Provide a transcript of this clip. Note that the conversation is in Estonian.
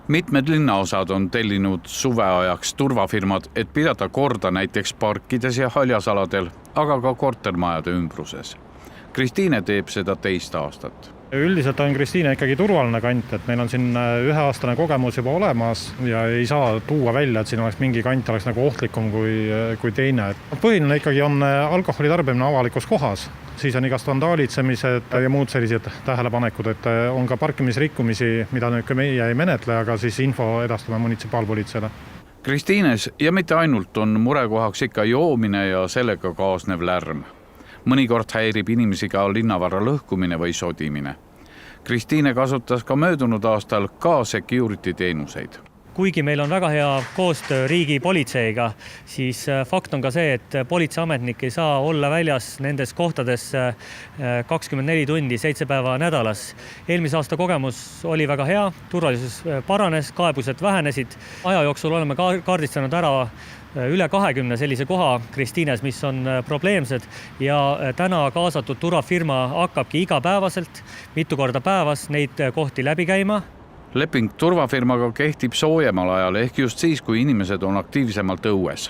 Mitmed linnaosad on tellinud suveajaks turvafirmad, et pidada korda näiteks parkides ja haljasaladel, aga ka kortermajade ümbruses. Kristiine teeb seda teist aastat. Üldiselt on Kristiine ikkagi turvaline kant, et meil on siin üheaastane kogemus juba olemas ja ei saa tuua välja, et siin oleks mingi kant oleks nagu ohtlikum kui teine. Põhiline ikkagi on alkoholi tarbimine avalikus kohas, siis on igast vandaalitsemised ja muud sellised tähelepanekud, et on ka parkimisrikkumisi, mida nüüd meie ei menetle, aga siis info edastame munitsipaalpolitseile. Kristiines ja mitte ainult on murekohaks ikka joomine ja sellega kaasnev lärm. Mõnikord häirib inimesi ka linnavara lõhkumine või sodimine. Kristiine kasutas ka möödunud aastal ka security teenuseid. Kuigi meil on väga hea koostöö riigi politseiga, siis fakt on ka see, et politseiametnik ei saa olla väljas nendes kohtades 24 tundi, 7 päeva nädalas. Eelmise aasta kogemus oli väga hea, turvalisus paranes, kaebused vähenesid. Aja jooksul oleme kaardistanud ära üle 20 sellise koha Kristiines, mis on probleemsed ja täna kaasatud turvafirma hakkabki igapäevaselt, mitu korda päevas neid kohti läbi käima. Leping turvafirmaga kehtib soojemal ajal ehk just siis, kui inimesed on aktiivsemalt õues.